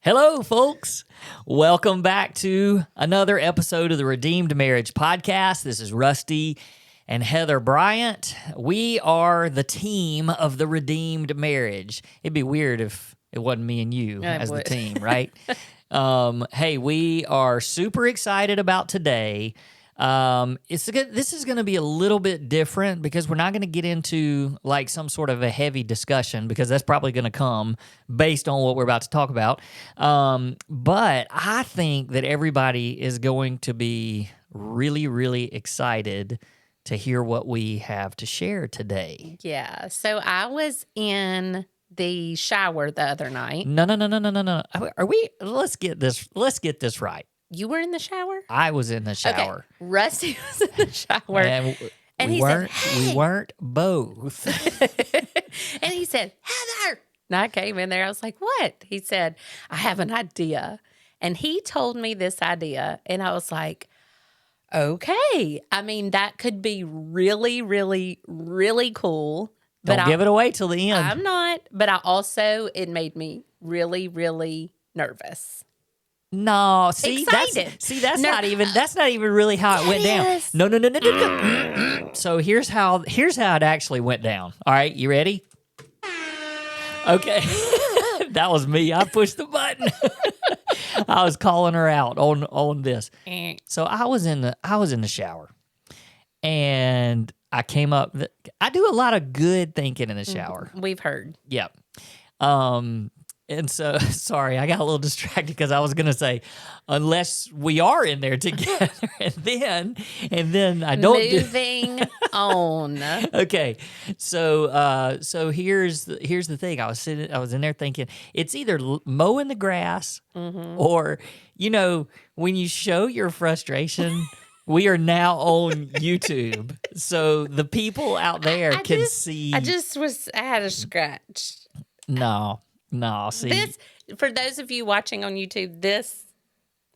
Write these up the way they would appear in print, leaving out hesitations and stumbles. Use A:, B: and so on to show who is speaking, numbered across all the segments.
A: Hello, folks. Welcome back to another episode of the Redeemed Marriage Podcast. This is Rusty and Heather Bryant. We are the team of the Redeemed Marriage. It'd be weird if it wasn't me and you as the team, right? Hey, we are super excited about today. This is going to be a little bit different because we're not going to get into like some sort of a heavy discussion because that's probably going to come based on what we're about to talk about. But I think that everybody is going to be really, really excited to hear what we have to share today.
B: Yeah. So I was in the shower the other night.
A: No. Are we? Let's get this right.
B: You were in the shower?
A: I was in the shower.
B: Okay. Rusty was in the shower.
A: And
B: he
A: said,
B: hey.
A: We weren't both.
B: And he said, Heather. And I came in there. I was like, what? He said, I have an idea. And he told me this idea. And I was like, okay. I mean, that could be really, really, really cool.
A: Don't give it away till the end.
B: I'm not. But it made me really, really nervous.
A: No,
B: excited.
A: That's not even really how it went down. No. So here's how it actually went down. All right, you ready? Okay. That was me. I pushed the button. I was calling her out on this. So I was in the shower. And I came up. I do a lot of good thinking in the shower.
B: We've heard.
A: Yep. And so, sorry, I got a little distracted because I was going to say, unless we are in there together, and then I don't.
B: Moving on.
A: Okay, so here's the thing. I was in there thinking it's either mowing the grass or when you show your frustration. We are now on YouTube, so the people out there can see.
B: I had a scratch.
A: No, see.
B: This, for those of you watching on YouTube, this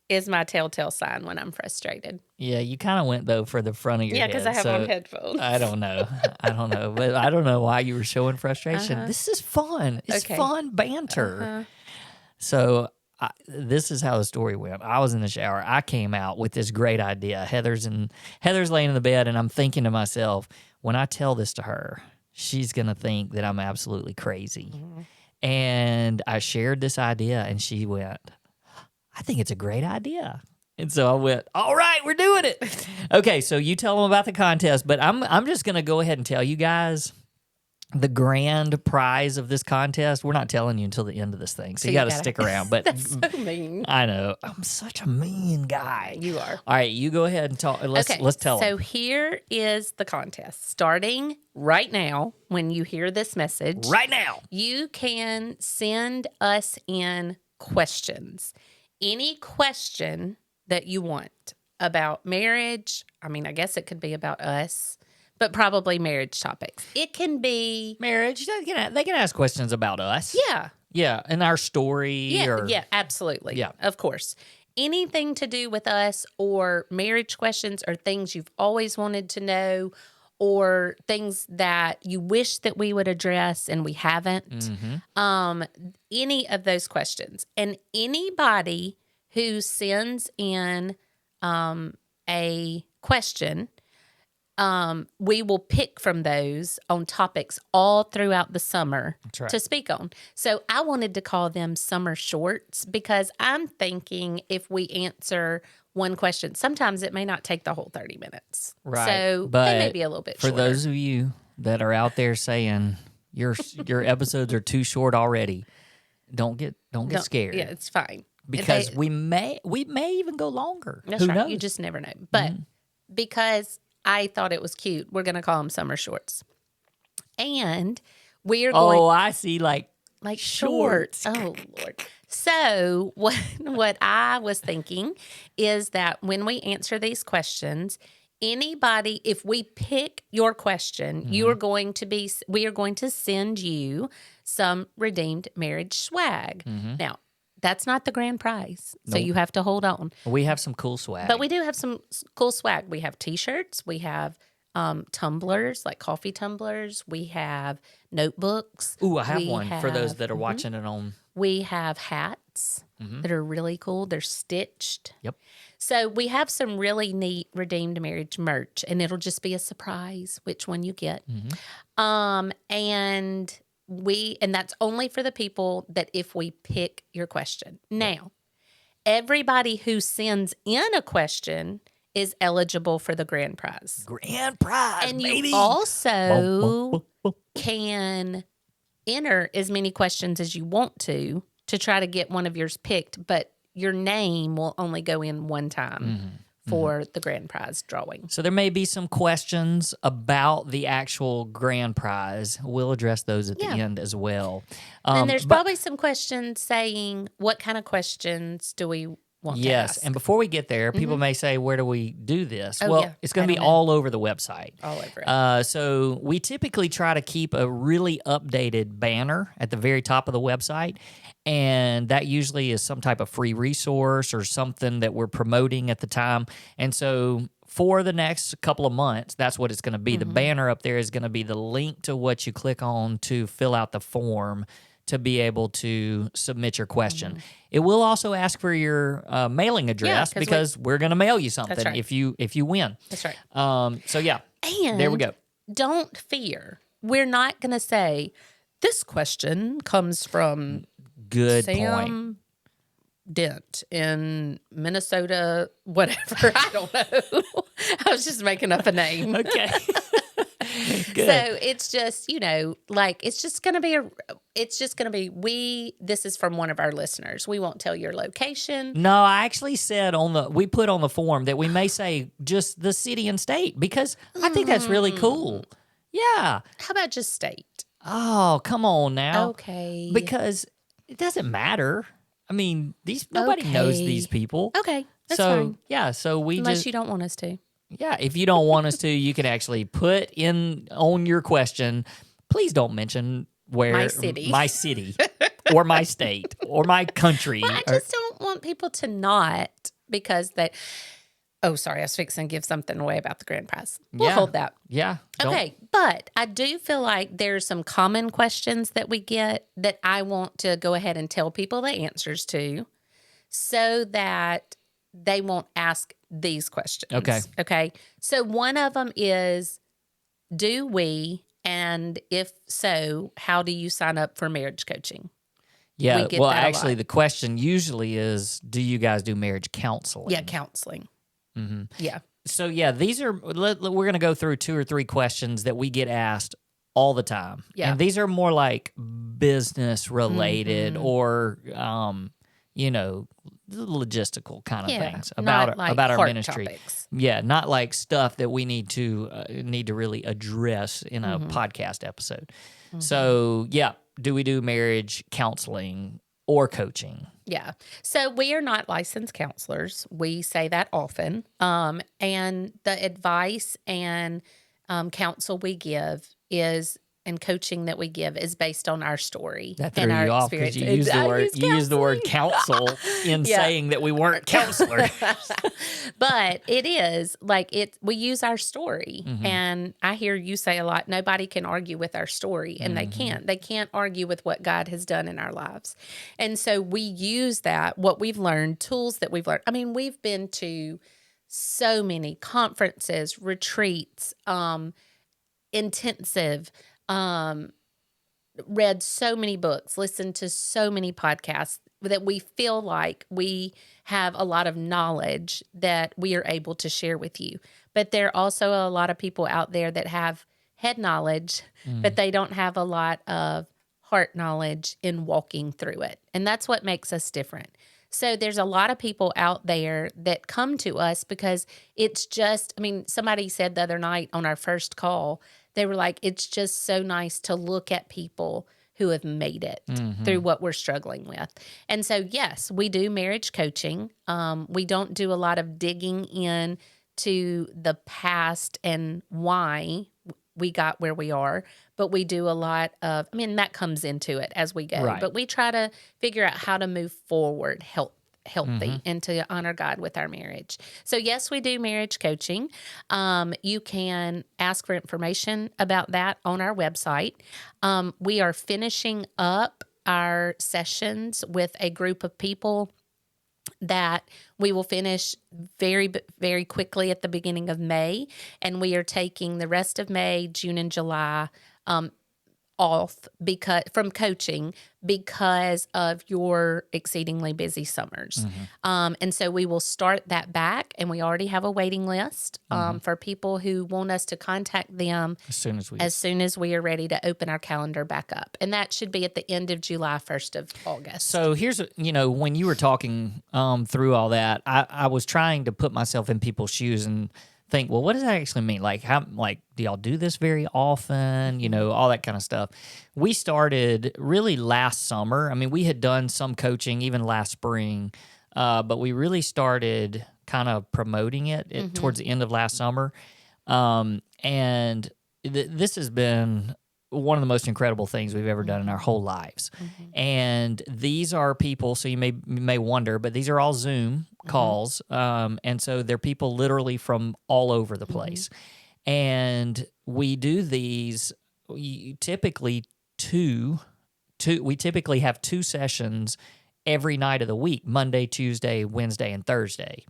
B: is my telltale sign when I'm frustrated.
A: Yeah, you kind of went, though, for the front of your head.
B: Yeah, because I have on headphones.
A: I don't know. But I don't know why you were showing frustration. This is fun. It's fun banter. So this is how the story went. I was in the shower. I came out with this great idea. Heather's laying in the bed, and I'm thinking to myself, when I tell this to her, she's going to think that I'm absolutely crazy. Mm-hmm. And I shared this idea, and she went, I think it's a great idea. And so I went, all right, we're doing it. Okay, so you tell them about the contest, but I'm just going to go ahead and tell you guys the grand prize of this contest. We're not telling you until the end of this thing, so you got to stick around. But
B: that's so mean.
A: I know. I'm such a mean guy.
B: You are.
A: All right, you go ahead and talk. Let's tell them.
B: So here is the contest. Starting right now, when you hear this message.
A: Right now.
B: You can send us in questions. Any question that you want about marriage. I mean, I guess it could be about us. But probably marriage topics. It can be
A: marriage. They can ask questions about us.
B: Yeah,
A: and our story.
B: Yeah, absolutely.
A: Yeah,
B: of course. Anything to do with us or marriage questions or things you've always wanted to know or things that you wish that we would address and we haven't. Mm-hmm. Any of those questions. And anybody who sends in a question, we will pick from those on topics all throughout the summer to speak on. So I wanted to call them summer shorts because I'm thinking if we answer one question, sometimes it may not take the whole 30 minutes.
A: Right.
B: So
A: but
B: they may be a little bit shorter.
A: For those of you that are out there saying your episodes are too short already, don't get scared.
B: Yeah, it's fine.
A: Because we may even go longer.
B: That's
A: Who
B: right.
A: knows?
B: You just never know. But because I thought it was cute, we're going to call them summer shorts. And we're going...
A: Oh, I see, like
B: shorts. Oh, Lord. So what I was thinking is that when we answer these questions, anybody, if we pick your question, we are going to send you some Redeemed Marriage swag. Mm-hmm. Now, that's not the grand prize, so you have to hold on.
A: We have some cool swag.
B: But we do have some cool swag. We have T-shirts. We have tumblers, like coffee tumblers. We have notebooks.
A: Ooh, I have one for those that are watching it on.
B: We have hats. that are really cool. They're stitched.
A: Yep.
B: So we have some really neat Redeemed Marriage merch, and it'll just be a surprise which one you get. And that's only for the people that if we pick your question. Now, everybody who sends in a question is eligible for the grand prize.
A: Grand prize,
B: And
A: baby.
B: you also can enter as many questions as you want to try to get one of yours picked, but your name will only go in one time for the grand prize drawing.
A: So there may be some questions about the actual grand prize. We'll address those at the end as well.
B: And there's probably some questions saying, what kind of questions do we want to ask?
A: And before we get there, people may say, where do we do this?
B: Oh,
A: well,
B: yeah.
A: it's going to be
B: I don't know.
A: all over the website.
B: All over it.
A: So we typically try to keep a really updated banner at the very top of the website. And that usually is some type of free resource or something that we're promoting at the time. And so for the next couple of months, that's what it's going to be. The banner up there is going to be the link to what you click on to fill out the form to be able to submit your question. It will also ask for your mailing address because we're going to mail you something if you win.
B: That's right.
A: So yeah,
B: And
A: there we go.
B: Don't fear. We're not going to say, this question comes from
A: Good
B: Sam
A: point.
B: Dent in Minnesota, whatever. I don't know. I was just making up a name.
A: Okay. Good.
B: So it's just, it's just going to be, this is from one of our listeners. We won't tell your location.
A: No, I actually said we put on the form that we may say just the city and state because I think that's really cool. Yeah.
B: How about just state?
A: Oh, come on now.
B: Okay.
A: Because it doesn't matter. I mean, nobody knows these people.
B: Okay. That's
A: so
B: fine.
A: yeah, so we
B: Unless
A: just
B: you don't want us to.
A: yeah. If you don't want us to, you can actually put in on your question. Please don't mention where
B: my
A: city, or my state, or my country.
B: Well, I just don't want people to not because they. Oh, sorry, I was fixing to give something away about the grand prize. We'll hold that.
A: Yeah.
B: Okay, but I do feel like there's some common questions that we get that I want to go ahead and tell people the answers to so that they won't ask these questions. Okay. So one of them is, do we, and if so, how do you sign up for marriage coaching?
A: Yeah.
B: We get
A: Well,
B: that a
A: actually,
B: lot.
A: the question usually is, do you guys do marriage counseling?
B: Yeah, counseling. Yeah.
A: So yeah, these are we're going to go through 2 or 3 questions that we get asked all the time.
B: Yeah.
A: And these are more like business related or logistical kind of things
B: not like
A: about our
B: heart
A: ministry.
B: topics.
A: Yeah, not like stuff that we need to really address in a podcast episode. So, yeah, do we do marriage counseling or coaching?
B: Yeah. So we are not licensed counselors. We say that often. And the advice and counsel we give and coaching that we give is based on our story
A: That threw
B: and our
A: you off because
B: experience.
A: you used the word counsel in saying that we weren't counselors.
B: But it is we use our story. And I hear you say a lot, nobody can argue with our story, and they can't argue with what God has done in our lives. And so we use that, what we've learned, tools that we've learned. I mean, we've been to so many conferences, retreats, intensive, read so many books, listened to so many podcasts that we feel like we have a lot of knowledge that we are able to share with you. But there are also a lot of people out there that have head knowledge, but they don't have a lot of heart knowledge in walking through it. And that's what makes us different. So there's a lot of people out there that come to us because it's just, somebody said the other night on our first call, they were like, it's just so nice to look at people who have made it through what we're struggling with. And so, yes, we do marriage coaching. We don't do a lot of digging in to the past and why we got where we are, but we do a lot of, that comes into it as we go.
A: Right.
B: But we try to figure out how to move forward healthy and to honor God with our marriage. So yes, we do marriage coaching. You can ask for information about that on our website. We are finishing up our sessions with a group of people that we will finish very, very quickly at the beginning of May. And we are taking the rest of May, June, and July off from coaching because of your exceedingly busy summers. And so we will start that back, and we already have a waiting list for people who want us to contact them as soon as we are ready to open our calendar back up. And that should be at the end of July, 1st of August.
A: So here's, when you were talking through all that, I was trying to put myself in people's shoes and think, well, what does that actually mean? Like, do y'all do this very often? All that kind of stuff. We started really last summer. I mean, we had done some coaching even last spring, but we really started kind of promoting it towards the end of last summer. And this has been one of the most incredible things we've ever done in our whole lives. And these are people, so you may wonder, but these are all Zoom calls. And so they're people literally from all over the place. And we do these typically we typically have 2 sessions every night of the week, Monday, Tuesday, Wednesday, and Thursday.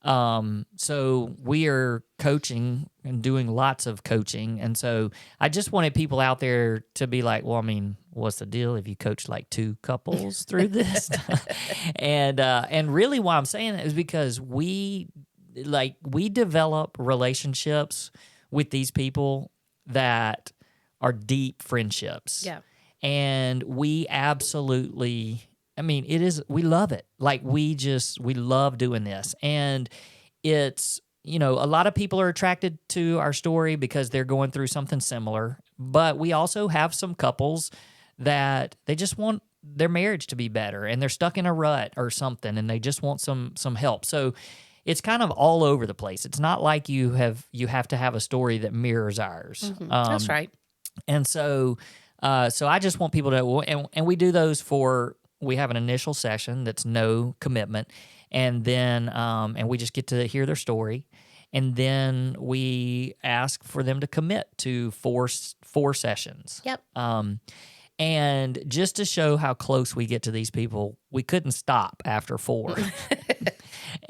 A: So we are coaching and doing lots of coaching. And so I just wanted people out there to be like, well, I mean, what's the deal if you coach like 2 couples through this? And really why I'm saying that is because we develop relationships with these people that are deep friendships.
B: Yeah.
A: And we absolutely, we love it. Like we love doing this. And it's, a lot of people are attracted to our story because they're going through something similar. But we also have some couples that they just want their marriage to be better and they're stuck in a rut or something and they just want some help. So it's kind of all over the place. It's not like you have to have a story that mirrors ours.
B: That's right.
A: And so I just want people to, and we do those we have an initial session that's no commitment, and then and we just get to hear their story, and then we ask for them to commit to four sessions.
B: Yep.
A: And just to show how close we get to these people, we couldn't stop after 4.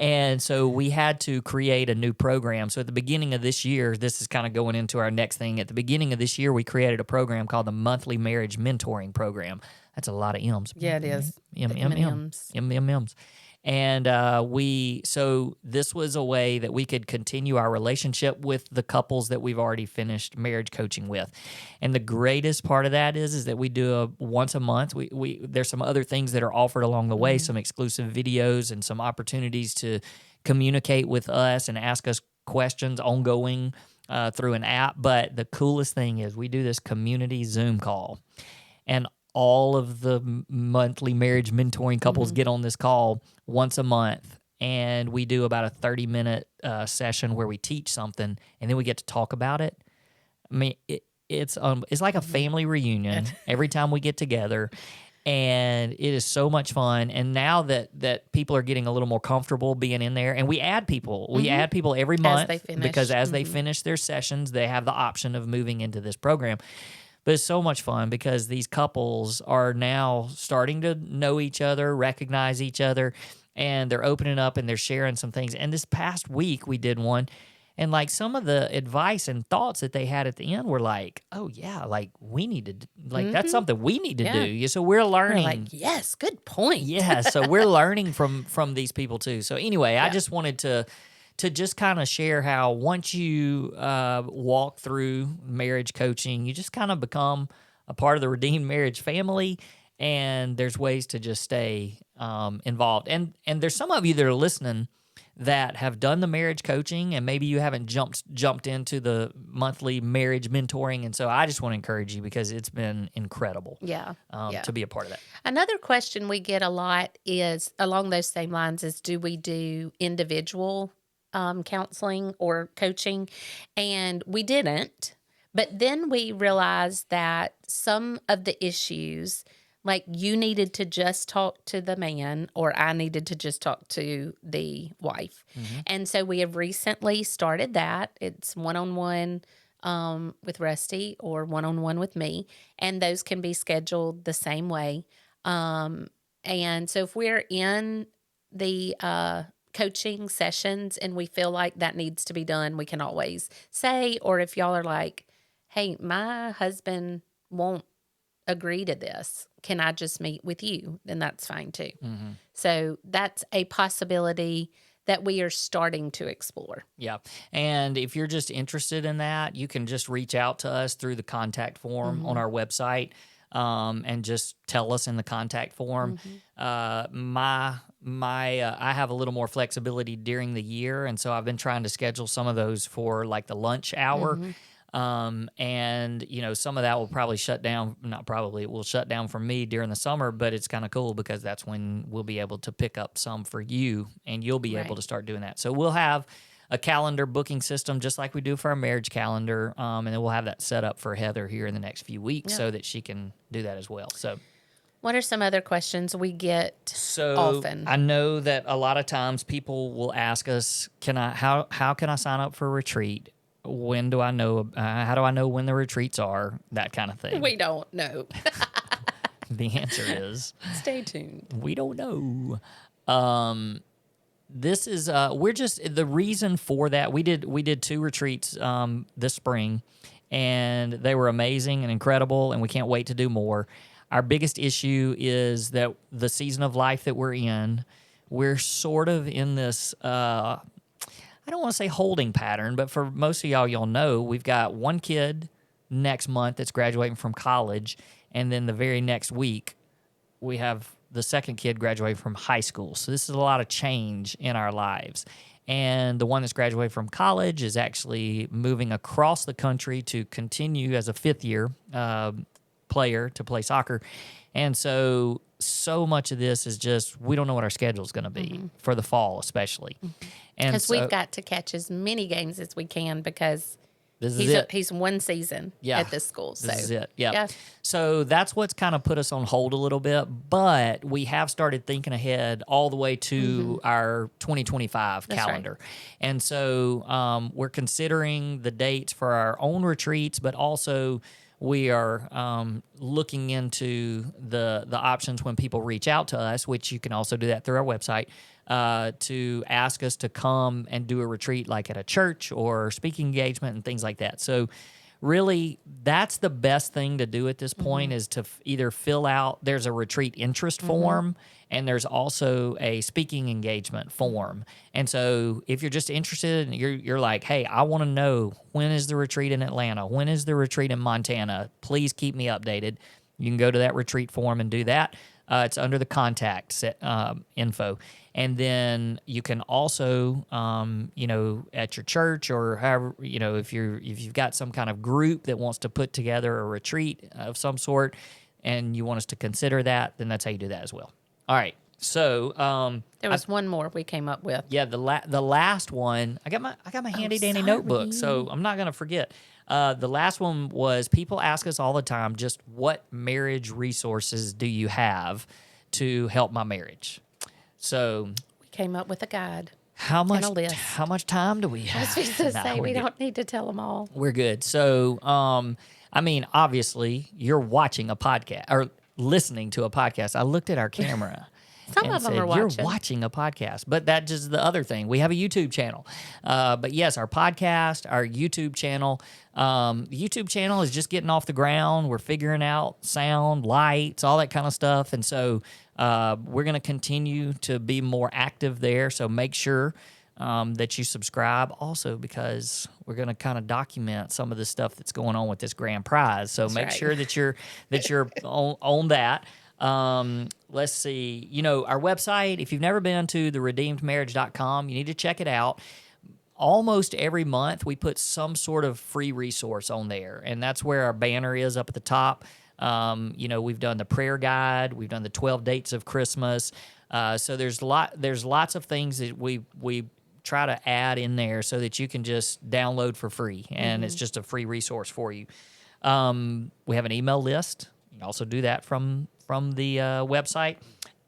A: And so we had to create a new program. So at the beginning of this year, this is kind of going into our next thing. At the beginning of this year, we created a program called the Monthly Marriage Mentoring Program. That's a lot of M's.
B: Yeah, it is.
A: M's. And so this was a way that we could continue our relationship with the couples that we've already finished marriage coaching with. And the greatest part of that is that we do once a month. There's some other things that are offered along the way, some exclusive videos and some opportunities to communicate with us and ask us questions ongoing through an app. But the coolest thing is we do this community Zoom call, and all of the monthly marriage mentoring couples get on this call once a month, and we do about a 30-minute session where we teach something, and then we get to talk about it. I mean, it's like a family reunion every time we get together, and it is so much fun. And now that people are getting a little more comfortable being in there, and we add people. We add people every month because as they finish their sessions, they have the option of moving into this program. But it's so much fun because these couples are now starting to know each other, recognize each other, and they're opening up and they're sharing some things. And this past week we did one, and like some of the advice and thoughts that they had at the end were like, oh yeah, like we need to, like that's something we need to do. So we're learning.
B: We're like, yes, good point.
A: Yeah, so we're learning from these people too. So anyway, I just wanted to just kind of share how once you walk through marriage coaching, you just kind of become a part of the Redeemed Marriage family, and there's ways to just stay involved. And there's some of you that are listening that have done the marriage coaching, and maybe you haven't jumped into the monthly marriage mentoring. And so I just want to encourage you because it's been incredible to be a part of that.
B: Another question we get a lot is along those same lines is, do we do individual counseling or coaching? And we didn't, but then we realized that some of the issues, like you needed to just talk to the man or I needed to just talk to the wife. And so we have recently started that. It's one-on-one with Rusty or one-on-one with me, and those can be scheduled the same way. And so if we're in the coaching sessions and we feel like that needs to be done, we can always say, or if y'all are like, hey, my husband won't agree to this, can I just meet with you? Then that's fine too. So that's a possibility that we are starting to explore.
A: Yeah. And if you're just interested in that, you can just reach out to us through the contact form on our website, and just tell us in the contact form. I have a little more flexibility during the year, and so I've been trying to schedule some of those for like the lunch hour. And some of that will probably shut down. Not probably, it will shut down for me during the summer, but it's kind of cool because that's when we'll be able to pick up some for you, and you'll be able to start doing that. So we'll have a calendar booking system just like we do for our marriage calendar, and then we'll have that set up for Heather here in the next few weeks so that she can do that as well. So.
B: What are some other questions we get often?
A: I know that a lot of times people will ask us, how can I sign up for a retreat? When do I know? How do I know when the retreats are? That kind of thing.
B: We don't know.
A: The answer is
B: stay tuned.
A: We don't know. This is we're just the reason for that. We did 2 retreats this spring, and they were amazing and incredible, and we can't wait to do more. Our biggest issue is that the season of life that we're in, we're sort of in this. I don't want to say holding pattern, but for most of y'all know, we've got one kid next month that's graduating from college, and then the very next week, we have the second kid graduating from high school. So this is a lot of change in our lives. And the one that's graduating from college is actually moving across the country to continue as a fifth-year player to play soccer. And so much of this is just we don't know what our schedule is going to be for the fall, especially.
B: Because we've got to catch as many games as we can because he's one season at this school. So.
A: This is it. Yeah. So that's what's kind of put us on hold a little bit, but we have started thinking ahead all the way to our 2025 calendar. Right. And so we're considering the dates for our own retreats, but also we are looking into the options when people reach out to us, which you can also do that through our website, to ask us to come and do a retreat like at a church or speaking engagement and things like that. So really, that's the best thing to do at this point is to either fill out, there's a retreat interest form, and there's also a speaking engagement form. And so if you're just interested and you're like, hey, I want to know, when is the retreat in Atlanta? When is the retreat in Montana? Please keep me updated. You can go to that retreat form and do that. It's under the contact info. And then you can also, at your church or however, if you've got some kind of group that wants to put together a retreat of some sort and you want us to consider that, then that's how you do that as well. All right. So
B: there was one more we came up with.
A: Yeah, the last one. I got my handy dandy notebook, so I'm not gonna forget. The last one was people ask us all the time, just what marriage resources do you have to help my marriage? So
B: we came up with a guide.
A: How much time do we have?
B: I was going to say we don't need to tell them all.
A: We're good. So obviously you're watching a podcast or listening to a podcast. I looked at our camera.
B: Some of them are watching.
A: You're watching a podcast, but that's just the other thing. We have a YouTube channel. But yes, our podcast, our YouTube channel. The YouTube channel is just getting off the ground. We're figuring out sound, lights, all that kind of stuff. And so we're going to continue to be more active there. So make sure that you subscribe also, because we're going to kind of document some of the stuff that's going on with this grand prize. So make sure that you're on that. Let's see, our website, if you've never been to theredeemedmarriage.com, you need to check it out. Almost every month we put some sort of free resource on there, and that's where our banner is up at the top. We've done the prayer guide, we've done the 12 dates of Christmas. So there's lots of things that we try to add in there so that you can just download for free, and it's just a free resource for you. We have an email list. You can also do that from the website.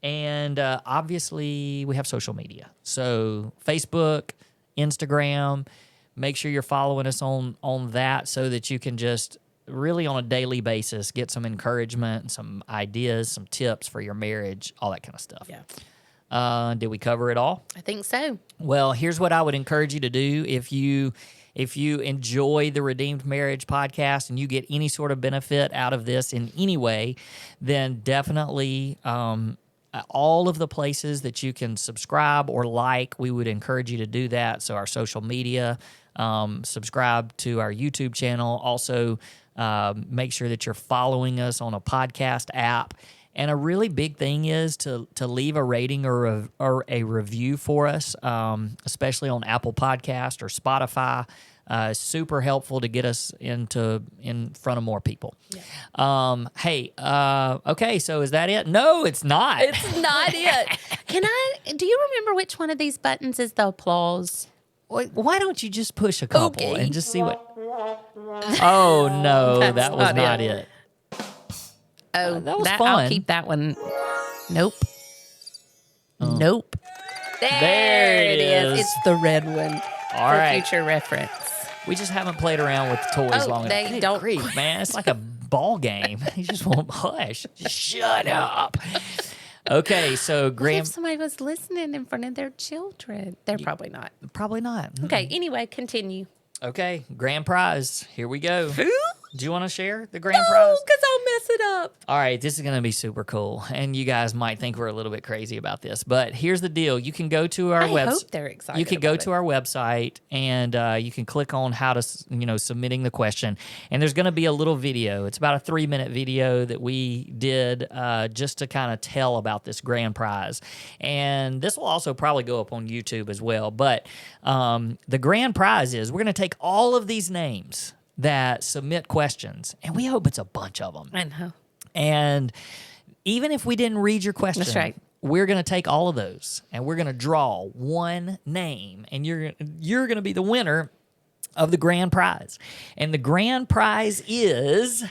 A: And obviously, we have social media. So Facebook, Instagram, make sure you're following us on that so that you can just really on a daily basis get some encouragement, some ideas, some tips for your marriage, all that kind of stuff.
B: Yeah.
A: Did we cover it all?
B: I think so.
A: Well, here's what I would encourage you to do if you enjoy the Redeemed Marriage podcast and you get any sort of benefit out of this in any way, then definitely all of the places that you can subscribe or like, we would encourage you to do that. So our social media, subscribe to our YouTube channel. Also, make sure that you're following us on a podcast app. And a really big thing is to leave a rating or a review for us, especially on Apple Podcast or Spotify. Super helpful to get us in front of more people. Yeah. Okay, so is that it? No, it's not.
B: It's not it. Do you remember which one of these buttons is the applause?
A: Why don't you just push a couple
B: Okay.
A: and just see what... Oh, no,
B: That's
A: that was
B: not
A: not
B: it.
A: it.
B: Oh,
A: that was fun.
B: I'll keep that one. Nope. Nope.
A: There it is.
B: It's the red one.
A: All
B: for
A: right.
B: future reference.
A: We just haven't played around with the toys long
B: they
A: enough. Good
B: don't-
A: grief, man. It's like a ball game. You just won't hush. Just shut up. Okay, so
B: What if
A: Graham...
B: somebody was listening in front of their children? They're probably not.
A: Probably not.
B: Okay, anyway, continue.
A: Okay, grand prize. Here we go. Do you want to share the grand prize?
B: No, because I'll mess it up.
A: All right, this is going to be super cool, and you guys might think we're a little bit crazy about this, but here's the deal. You can go to our
B: I
A: website.
B: hope they're excited.
A: You can go
B: about
A: to
B: it.
A: our website, and you can click on how to, submitting the question, and there's going to be a little video. It's about a 3-minute video that we did just to kind of tell about this grand prize, and this will also probably go up on YouTube as well, but the grand prize is we're going to take all of these names that submit questions, and we hope it's a bunch of them.
B: I know.
A: And even if we didn't read your question,
B: That's right.
A: we're going to take all of those and we're going to draw one name, and you're going to be the winner of the grand prize. And the grand prize is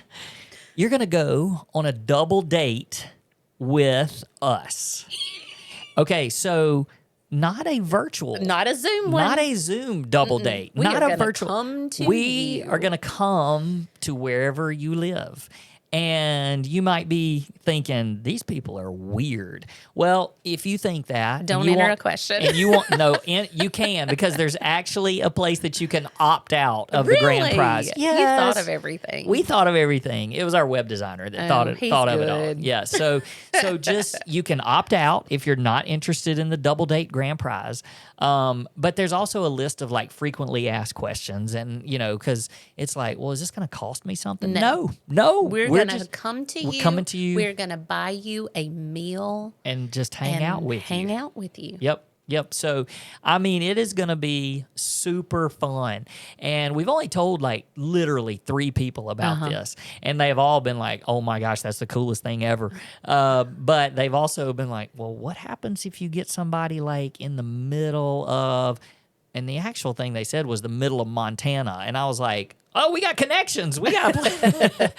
A: you're going to go on a double date with us. Okay, so not a virtual,
B: Not a Zoom one.
A: not a Zoom double date,
B: We
A: not
B: are
A: a
B: gonna
A: virtual.
B: come to
A: we
B: you.
A: are going to come to wherever you live. And you might be thinking, these people are weird. Well, if you think that, and
B: Don't
A: you
B: enter
A: want-
B: a question.
A: And you want you can, because there's actually a place that you can opt out of the grand
B: Really?
A: prize.
B: You thought of everything.
A: We thought of everything. It was our web designer that thought of
B: he's
A: it all.
B: good.
A: Yeah. So just you can opt out if you're not interested in the double date grand prize. But there's also a list of like frequently asked questions, and because it's like, well, is this going to cost me something? No.
B: We're going to
A: just
B: come to
A: we're
B: you.
A: coming to you.
B: We're going to buy you a meal
A: and just hang out with you.
B: hang out with you.
A: Yep. So, I mean, it is going to be super fun. And we've only told like literally 3 people about this. And they've all been like, oh my gosh, that's the coolest thing ever. But they've also been like, well, what happens if you get somebody like in the middle of, and the actual thing they said was the middle of Montana. And I was like, oh, we got connections. We got to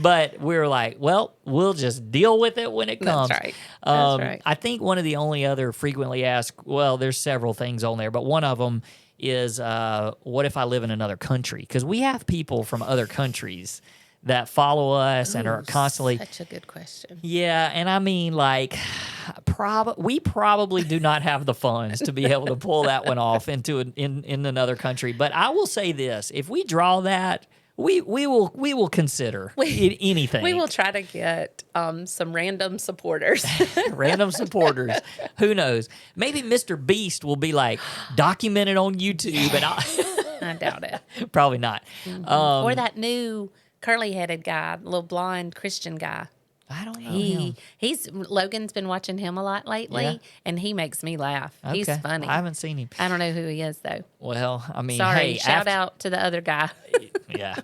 A: But we were like, well, we'll just deal with it when it comes.
B: That's right. That's right.
A: I think one of the only other frequently asked, well, there's several things on there, but one of them is, what if I live in another country? Because we have people from other countries that follow us and are constantly...
B: Such a good question.
A: Yeah, and I mean, like, we probably do not have the funds to be able to pull that one off in another country. But I will say this: if we draw that, we will consider anything.
B: We will try to get some random supporters.
A: Random supporters. Who knows? Maybe Mr. Beast will be like documented on YouTube, and
B: I doubt it.
A: probably not.
B: Or that new curly-headed guy, little blonde Christian guy.
A: I don't know him.
B: Logan's been watching him a lot lately,
A: Yeah.
B: and he makes me laugh. He's
A: Okay.
B: funny.
A: I haven't seen him.
B: I don't know who he is though.
A: Well, I mean,
B: Sorry.
A: hey,
B: Shout out to the other guy.
A: Yeah.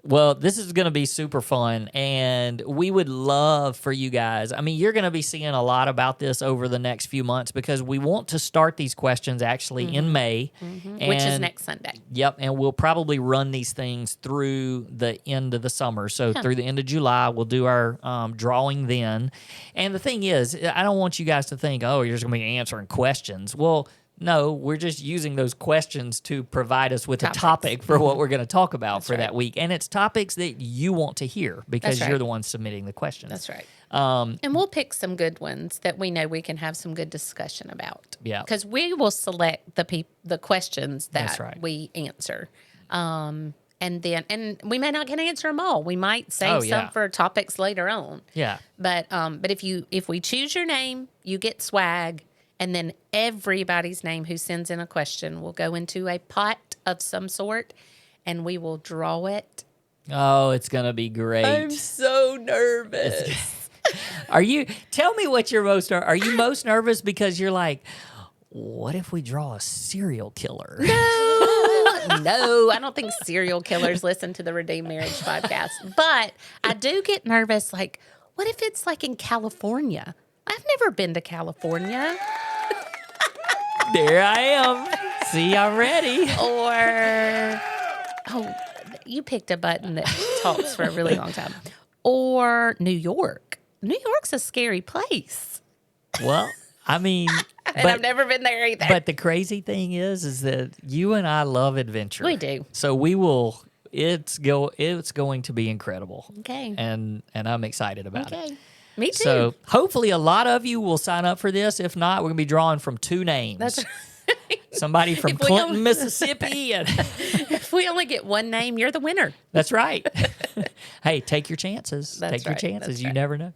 A: Well, this is going to be super fun, and we would love for you guys. I mean, you're going to be seeing a lot about this over the next few months because we want to start these questions actually in May.
B: Which is
A: And-
B: next Sunday.
A: Yep, and we'll probably run these things through the end of the summer. So through the end of July, we'll do our drawing then. And the thing is, I don't want you guys to think, oh, you're just going to be answering questions. Well, No, we're just using those questions to provide us with
B: Topics.
A: a topic for what we're going to talk about for
B: right.
A: that week. And it's topics that you want to hear because
B: That's
A: you're
B: right.
A: the one submitting the questions.
B: That's right. And we'll pick some good ones that we know we can have some good discussion about.
A: Yeah.
B: Because we will select the questions
A: That's
B: that
A: right.
B: we answer. And we may not get to answer them all. We might save some for topics later on.
A: Yeah.
B: But if we choose your name, you get swag, and then everybody's name who sends in a question will go into a pot of some sort, and we will draw it.
A: Oh, it's going to be great.
B: I'm so nervous.
A: Tell me what you're most, are you most nervous because you're like, what if we draw a serial killer?
B: No, I don't think serial killers listen to the Redeemed Marriage podcast. But I do get nervous, like, what if it's like in California? I've never been to California.
A: There I am. See, I'm ready.
B: Or, you picked a button that talks for a really long time. Or New York. New York's a scary place.
A: Well, I mean,
B: And I've never been there either.
A: But the crazy thing is that you and I love adventure.
B: We do.
A: So we will. It's going to be incredible.
B: Okay.
A: And I'm excited about it.
B: Okay. Me too.
A: So hopefully a lot of you will sign up for this. If not, we're gonna be drawing from two names.
B: That's right.
A: Somebody from
B: If we
A: Clinton,
B: only-
A: Mississippi, and
B: If we only get one name, you're the winner.
A: that's right. Hey, take your chances.
B: That's
A: Take your
B: right.
A: chances.
B: That's
A: You
B: right.
A: never know.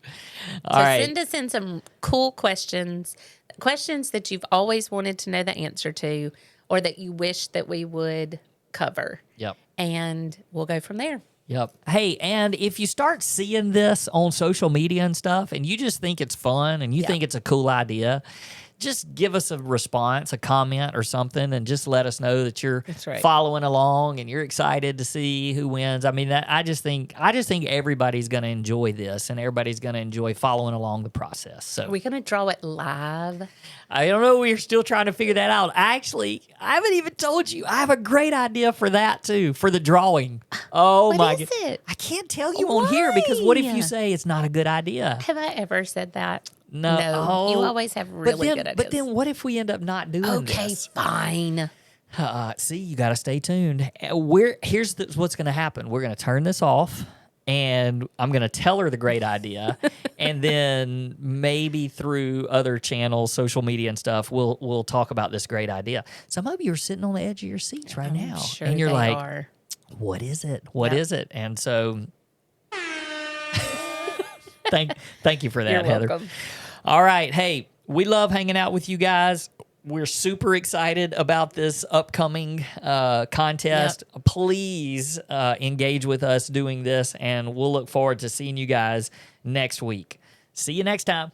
B: So
A: All right.
B: send us in some cool questions that you've always wanted to know the answer to, or that you wish that we would cover.
A: Yep.
B: And we'll go from there.
A: Yep. Hey, and if you start seeing this on social media and stuff, and you just think it's fun and you think it's a cool idea, just give us a response, a comment or something, and just let us know that you're
B: right.
A: following along and you're excited to see who wins. I mean, I just think everybody's going to enjoy this, and everybody's going to enjoy following along the process. So
B: Are we going to draw it live?
A: I don't know. We're still trying to figure that out. Actually, I haven't even told you. I have a great idea for that too, for the drawing. Oh
B: What
A: my
B: is
A: God.
B: it?
A: I can't tell you on here because what if
B: Why?
A: you say it's not a good idea?
B: Have I ever said that?
A: No. Oh.
B: You always have really good ideas.
A: But then what if we end up not doing
B: okay,
A: this?
B: fine.
A: See, you got to stay tuned. Here's what's going to happen. We're going to turn this off, and I'm going to tell her the great idea, and then maybe through other channels, social media and stuff, we'll talk about this great idea. Some of you are sitting on the edge of your seats right now,
B: Sure
A: and you're
B: they
A: like,
B: are.
A: "What is it? What
B: Yep.
A: is it?" And so, thank you for that,
B: You're
A: Heather.
B: welcome.
A: All right. Hey, we love hanging out with you guys. We're super excited about this upcoming contest. Please engage with us doing this, and we'll look forward to seeing you guys next week. See you next time.